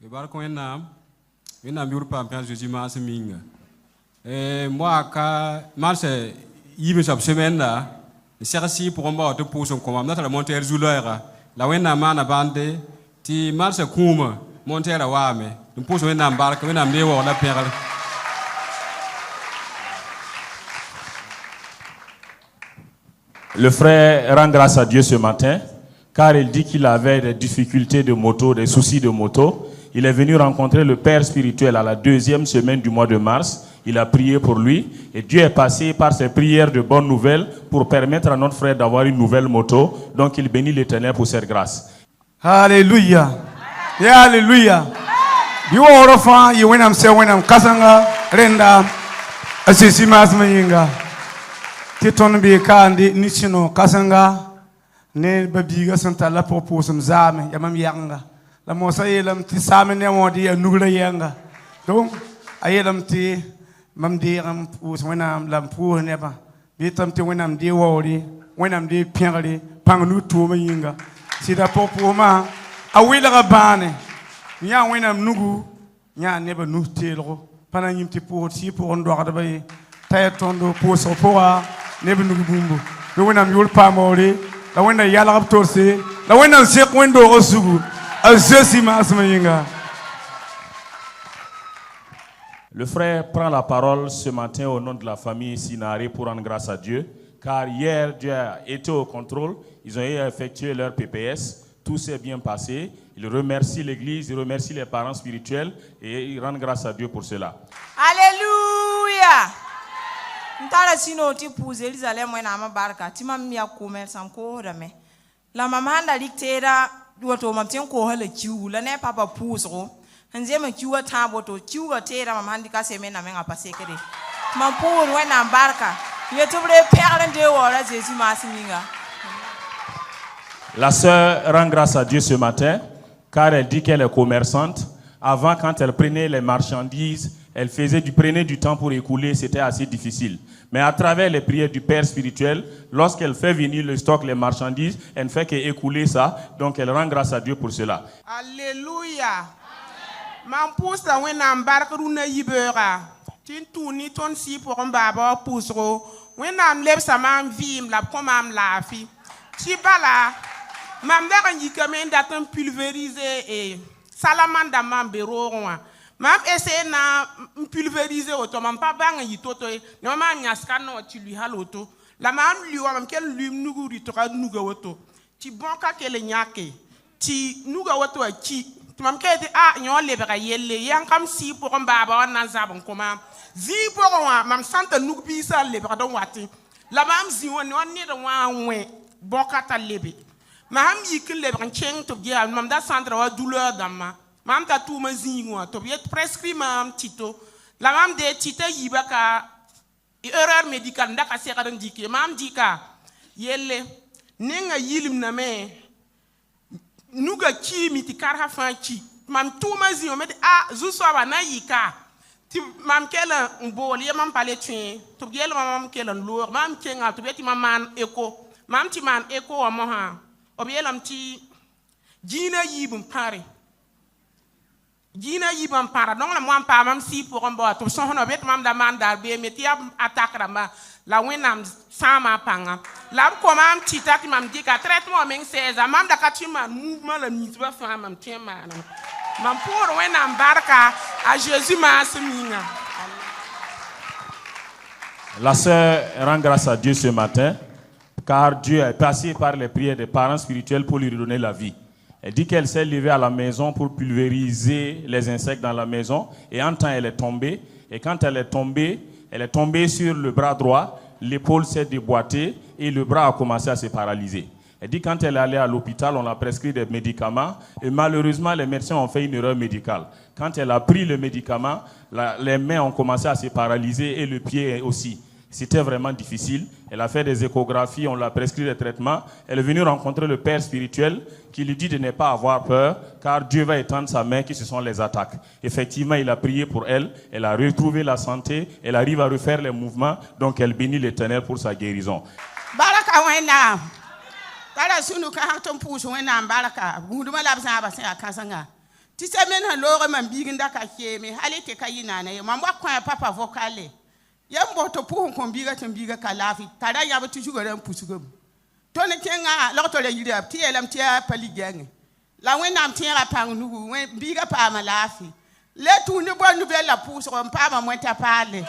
barko enam yurpa père Jésus ma seminga moi ka marche yibe sab semaine là chercher pour on te pousse on comment notre monter zulera la wena mana bande ti marche kuma monter la wame nous pousse wena barka wena mdewo la père. Le frère rend grâce à Dieu ce matin car il dit qu'il avait des difficultés de moto, des soucis de moto. Il est venu rencontrer le Père spirituel à la 2e semaine du mois de mars. Il a prié pour lui et Dieu est passé par ses prières de bonnes nouvelles pour permettre à notre frère d'avoir une nouvelle moto. Donc il bénit l'Éternel pour cette grâce. Alléluia. Yeah, alléluia. You are a fan, you when I'm saying when I'm kasanga, renda, asisimas mayinga. Titon be kandi nishino kasanga. Ne babiga santa la proposum zame yamam yanga la mosa yelam ti same ne modi nugla yanga donc ayelam ti mam di ram us wenam lam pour ne ba bitam ti wenam di wori wenam di pierre pang nu to yinga si da popoma awila ga bane nya wenam nugu nya ne ba nu telo pana nyimti pour si pour on doit da bay tayatondo pour so pour ne ba nugu bumbu do wenam yul pa mori la wenda yala raptorse la wenda sek wendo osugu azesima asmayinga. Le frère prend la parole ce matin au nom de la famille Sinaré pour rendre grâce à Dieu car hier Dieu a été au contrôle, ils ont effectué leur PPS, tout s'est bien passé. Il remercie l'église, il remercie les parents spirituels et il rend grâce à Dieu pour cela. Alléluia. Ntala sino ti pouze Jerusalem wena mabarka ti mamia commerce am ko rame la mamanda liktera woto mamtien ko hala kiu la ne papa pouze ro nze ma kiu ta boto kiu ga tera mamandi ka semena menga pasekere ma pour wena barka yetubre perle de wora Jésus masiminga. La sœur rend grâce à Dieu ce matin car elle dit qu'elle est commerçante. Avant, quand elle prenait les marchandises, elle prenait du temps pour écouler, c'était assez difficile. Mais à travers les prières du Père spirituel, lorsqu'elle fait venir le stock, les marchandises, elle ne fait qu'écouler ça. Donc elle rend grâce à Dieu pour cela. Alléluia. Man pousse la wena embarque runa yibera. Tin tourni ton si pour un baba poussero. Wena am leb sa mam vim la comme am la fi. Ti bala. Mam da kan yikamen datam pulvériser et salamanda mam bero roi. Mam essayer na pulvériser auto mam pa banga yitoto no mam nyaska no ti lui haloto la mam lui wa mam kel lui nugu to ka nuga woto ti bonka kele nyake ti nuga woto ti mam ke ti nyo lebra yelle yan kam si pour mbaba na zabon koma zi pour wa mam santa nugu bi sa lebra don wati la mam zi woni on ni do wa nwe bonka ta lebe mam yikle lebra cheng to dia mam da centre wa douleur dama. Mam ta tout ma zingo to biet prescrit mam tito la mam de tita yibaka erreur médicale ndaka seka ndiki mam dika yelle nenga yilim na me nuga ki miti karha fanchi mam tout ma zingo met zu so ba na yika ti mam kela mbol ye mam pale tuen to biel mam kela lour mam kenga to biet mam man eko mam ti man eko o mo ha o bielam ti jina yibum pare Gina yibam para donc la moi pa mam si pour on bo to so hono bet mam da man dar be metia attaque rama la wenam sama panga la ko mam tita ki mam dika traitement men 16 mam da katima mouvement la mitba fa mam tema mam pour wenam barka à Jésus ma seminga. La sœur rend grâce à Dieu ce matin car Dieu est passé par les prières des parents spirituels pour lui redonner la vie. Elle dit qu'elle s'est levée à la maison pour pulvériser les insectes dans la maison et en temps elle est tombée. Et quand elle est tombée sur le bras droit, l'épaule s'est déboîtée et le bras a commencé à se paralyser. Elle dit quand elle est allée à l'hôpital, on l'a prescrit des médicaments et malheureusement les médecins ont fait une erreur médicale. Quand elle a pris le médicament, les mains ont commencé à se paralyser et le pied aussi. C'était vraiment difficile. Elle a fait des échographies, on l'a prescrit des traitements. Elle est venue rencontrer le Père spirituel qui lui dit de ne pas avoir peur car Dieu va étendre sa main qui ce sont les attaques. Effectivement, il a prié pour elle. Elle a retrouvé la santé. Elle arrive à refaire les mouvements. Donc, elle bénit l'Éternel pour sa guérison. Baraka wena. Kala sunu ka haton puso wena baraka. Guduma labsa ba sa kasanga. Ti se men han lore man biginda ka keme hale te kayina na ye man wa kwa papa vocale yam boto pour kon biga tan biga ka lafi tada ya ba toujours ran pusugum to ne kenga lo to le yira ti elam ti pali gang la wen nam ti ra pang nu wen biga pa ma lafi le tu ne bo nouvelle la pousse on pa ma moi ta parler.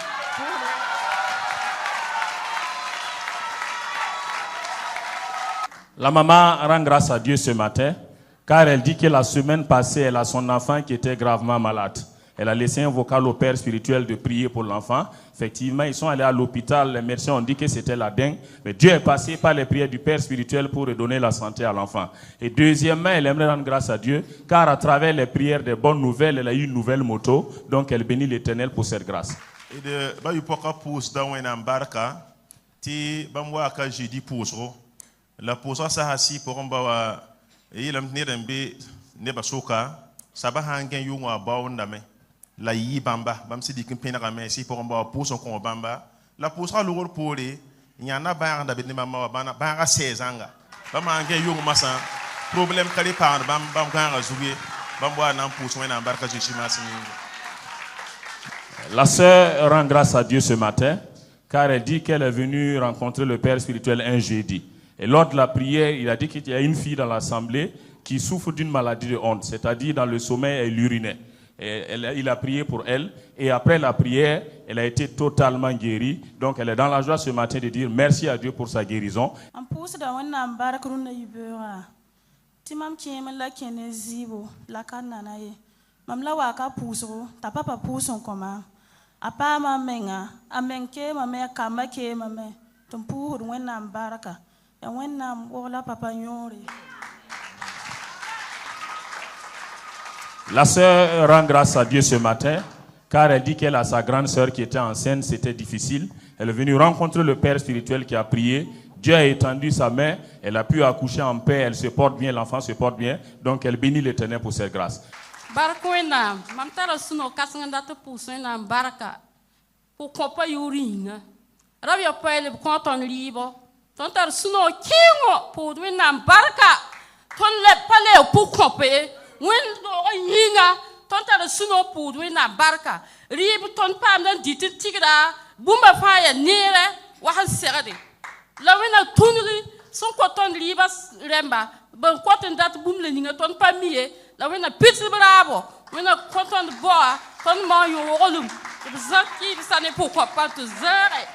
La maman rend grâce à Dieu ce matin, car elle dit que la semaine passée, elle a son enfant qui était gravement malade. Elle a laissé un vocal au père spirituel de prier pour l'enfant. Effectivement, ils sont allés à l'hôpital. Les médecins ont dit que c'était la dengue. Mais Dieu est passé par les prières du père spirituel pour redonner la santé à l'enfant. Et deuxièmement, elle aimerait rendre grâce à Dieu, car à travers les prières des bonnes nouvelles, elle a eu une nouvelle moto. Donc, elle bénit l'Éternel pour cette grâce. Et de Bayupoka pousse dans un embarca, ti Bamwaka jeudi pousse. La pousse ça assis pour un bawa. Et il a mis un bé nebasoka. Sabahangen yungwa baondame. La yi bamba, bam se dit qu'un pena ramesi pour un bawa pousse en bamba. La poussera l'our pour les. Il y en a pas d'habit de maman, banga 16 ans. Bamangen yung massa. Problème calé par bam ganga zoué. Bamboa n'en pousse un embarca jichimas. La sœur rend grâce à Dieu ce matin, car elle dit qu'elle est venue rencontrer le père spirituel un jeudi. Et lors de la prière, il a dit qu'il y a une fille dans l'assemblée qui souffre d'une maladie de honte, c'est-à-dire dans le sommeil, elle urinait. Il a prié pour elle, et après la prière, elle a été totalement guérie. Donc elle est dans la joie ce matin de dire merci à Dieu pour sa guérison. La sœur rend grâce à Dieu ce matin, car elle dit qu'elle a sa grande sœur qui était enceinte, c'était difficile. Elle est venue rencontrer le père spirituel qui a prié. Dieu a étendu sa main, elle a pu accoucher en paix, elle se porte bien, l'enfant se porte bien. Donc elle bénit l'Éternel pour cette grâce. Barcoena, mamtara suno kasanga te pusena baraka. Pour kopa yuringa. Rabia pele konton libo. Tontar suno kingo pour wena baraka. Ton le pale pour kopé. Wen do yinga. Tontar suno pour wena baraka. Rib ton pam dan ditin tigra. Bumba faya nere. Wahan serade. La wena tunri. Son koton libas remba. Ben koton dat boum le ninga ton pamier. La wena piti bravo. Wena koton de boa. Ton man yo rolum. Zaki ça n'est pourquoi pas te zere.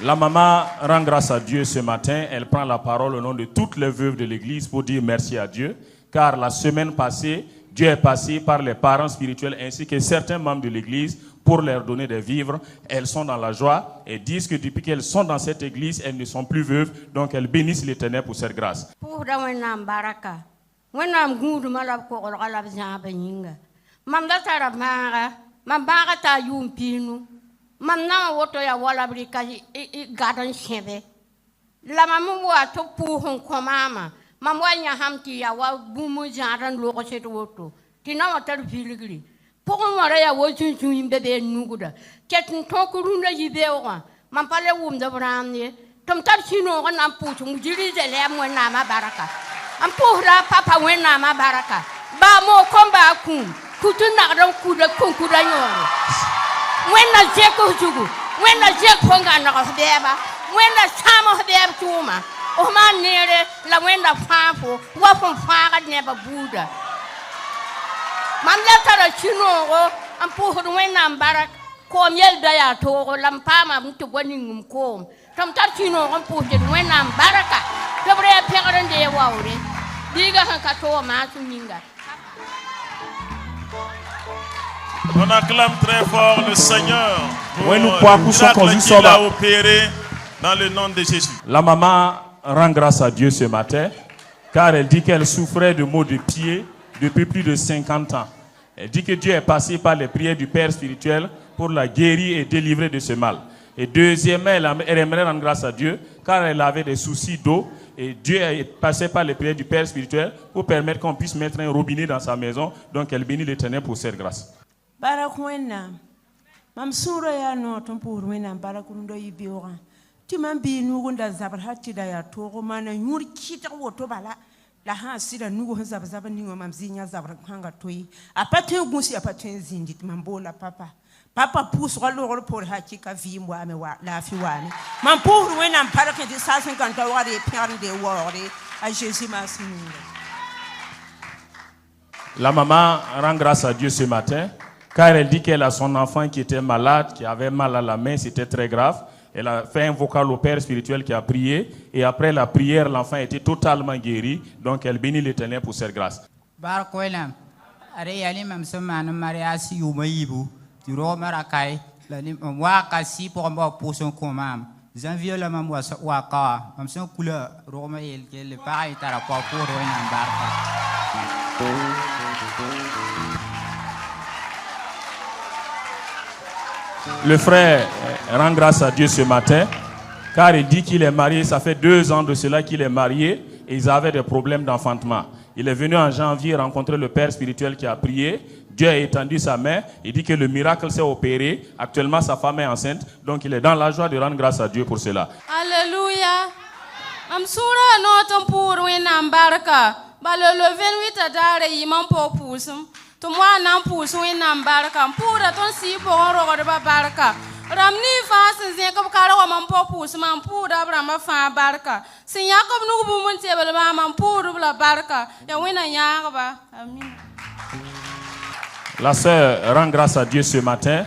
La maman rend grâce à Dieu ce matin. Elle prend la parole au nom de toutes les veuves de l'église pour dire merci à Dieu. Car la semaine passée, Dieu est passé par les parents spirituels ainsi que certains membres de l'église pour leur donner des vivres. Elles sont dans la joie et disent que depuis qu'elles sont dans cette église, elles ne sont plus veuves. Donc elles bénissent l'Éternel pour cette grâce. Mamna woto ya wala brika garden cheve. La mamu wa to pu hon komama. Mamwa nya hamti ya wa bumu jaran loko set woto. Tina watar filigri. Poko mara ya wo chun chun bebe nuguda. Ketin to kurunda yibe wa. Mampale wum da brande. Tom tar chino na pu chu mujiri zele mo na ma baraka. Ampura papa wena ma baraka. Ba mo komba kun. Kutuna ran kuda kun kuda nyoro. When the Jeko Jugu, when the Jek Pongana of Deba, when the Sam of Deb Tuma, oh man near La Wenda Fampo, what from Faga never Buddha. Mam letter Chino, and poor Wenam Barak, come yell Diato, Lampama to Winning comb. From Tachino and put it Wenam Baraka, the brave parent de Wawry, Diga and Kato Matuninga. On acclame très fort le Seigneur pour le qu'il a opéré dans le nom de Jésus. La maman rend grâce à Dieu ce matin, car elle dit qu'elle souffrait de maux de pied depuis plus de 50 ans. Elle dit que Dieu est passé par les prières du Père spirituel pour la guérir et délivrer de ce mal. Et deuxièmement, elle aimerait rendre grâce à Dieu, car elle avait des soucis d'eau. Et Dieu est passé par les prières du Père spirituel pour permettre qu'on puisse mettre un robinet dans sa maison. Donc elle bénit l'Éternel pour cette grâce. Barakwena Mam sura ya no ton pour wena bara kundo yibiora. Ti mam bi nugunda zabar hatti da ya togo mana nyur kita woto bala. La ha sida nugo zabar zabar ningo mam zinya zabar hanga toyi. Apate gusi apate zindi mambola papa. Papa pousse rolo pour hakika vi moi me wa la fi wani. Mam pour wena para que de 150 euros de perdre de word à Jésus merci. La maman rend grâce à Dieu ce matin, car elle dit qu'elle a son enfant qui était malade, qui avait mal à la main, c'était très grave. Elle a fait un vocal au Père spirituel qui a prié, et après la prière, l'enfant était totalement guéri, donc elle bénit l'Éternel pour cette grâce. Le frère rend grâce à Dieu ce matin, car il dit qu'il est marié, ça fait 2 ans de cela qu'il est marié, et ils avaient des problèmes d'enfantement. Il est venu en janvier rencontrer le Père spirituel qui a prié, Dieu a étendu sa main, il dit que le miracle s'est opéré, actuellement sa femme est enceinte, donc il est dans la joie de rendre grâce à Dieu pour cela. Alléluia. Amsura notam pour winam baraka. Le 28 adare imam po pusum. To moi nan pousse winam baraka. Pura ton si pour rogo de baraka. Ramni fas zin comme karo mam po pousse mam pura brama fa baraka. Sin yakob nu bu mun tebel mam pura la baraka. Ya wina yaba. Amen. La sœur rend grâce à Dieu ce matin,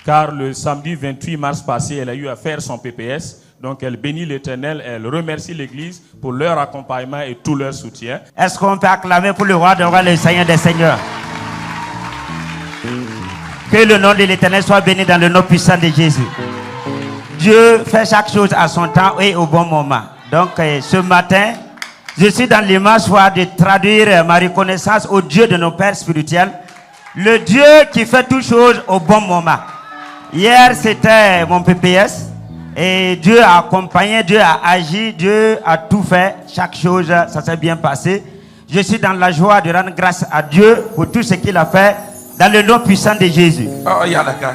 car le samedi 28 mars passé, elle a eu à faire son PPS. Donc elle bénit l'Éternel, elle remercie l'Église pour leur accompagnement et tout leur soutien. Est-ce qu'on peut acclamer pour le roi de rois, le Seigneur des seigneurs? Que le nom de l'Éternel soit béni dans le nom puissant de Jésus. Dieu fait chaque chose à son temps et au bon moment. Donc ce matin, je suis dans l'immense joie de traduire ma reconnaissance au Dieu de nos pères spirituels, le Dieu qui fait toutes choses au bon moment. Hier, c'était mon PPS. Et Dieu a accompagné, Dieu a agi, Dieu a tout fait. Chaque chose, ça s'est bien passé. Je suis dans la joie de rendre grâce à Dieu pour tout ce qu'il a fait dans le nom puissant de Jésus. Oh, yalaka.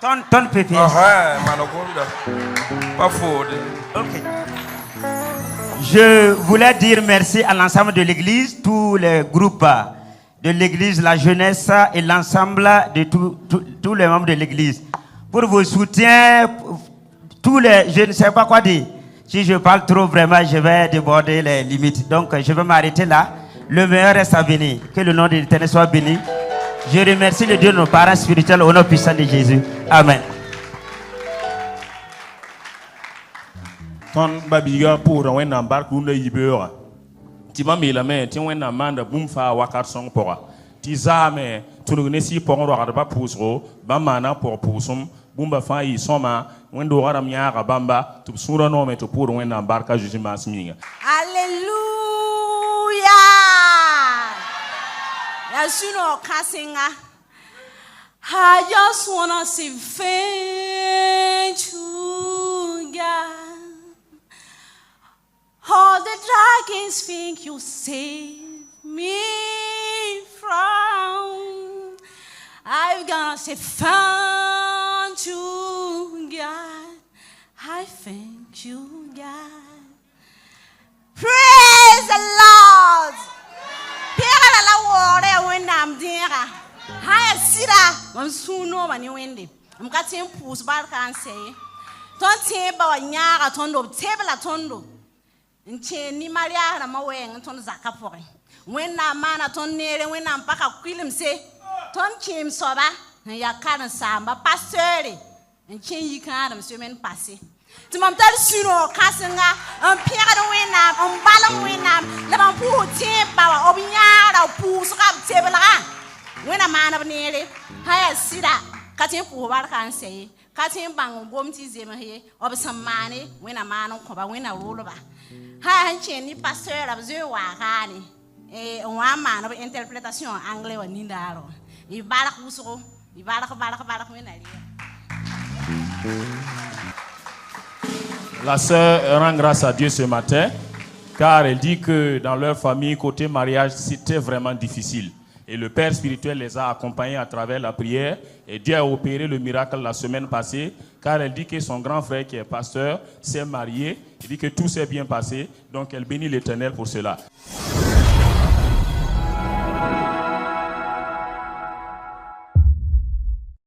Ton PPS. Ok. Je voulais dire merci à l'ensemble de l'église, tous les groupes de l'église, la jeunesse et l'ensemble de tous les membres de l'église. Pour vos soutiens, tous les, je ne sais pas quoi dire. Si je parle trop, vraiment, je vais déborder les limites. Donc, je vais m'arrêter là. Le meilleur reste à venir. Que le nom de l'Éternel soit béni. Je remercie le Dieu de nos parents spirituels au nom puissant de Jésus. Amen. Ton babiga pour un embarque ou le yibeur. Tima milame, ti wen amanda bum fa wakat song pora. Ti zame, tu ne si pour un ba pusro, bamana pour pusum, bumba fa yi soma, wen do waram yara bamba, tu sura no me to pour wen embarque Jésus masminga. Alléluia. La suno kasinga. I just wanna say thank you, God. All the dragons think you save me from. I'm gonna say thank you, God. I thank you, God. Praise the Lord. Pira la wore when I'm there. Hi, Sira. I'm soon over new windy. I'm cutting pools, but I can't say. Don't table a nyara tondo, table a tondo. Nche ni Maria na mawenga ton zakapore. When na mana ton nere when na mpaka kwilim se ton chim soba ya kana samba pastori. Nche yika na msemen pase. Tumamtal suno kasenga ampia do wena ambala wena la bampu tempa obinyara pu sokap tebela. When a man of nere haya sida katin pu bar kan say katin bang bom ti zema he ob some money when a man on koba when a roll ba. Ha ni pasteur abzu wa kani wa man of interpretation anglais wa nindaro I barak usro I barak wenali. La sœur rend grâce à Dieu ce matin, car elle dit que dans leur famille, côté mariage, c'était vraiment difficile. Et le Père spirituel les a accompagnés à travers la prière. Et Dieu a opéré le miracle la semaine passée, car elle dit que son grand frère qui est pasteur s'est marié. Il dit que tout s'est bien passé. Donc elle bénit l'Éternel pour cela.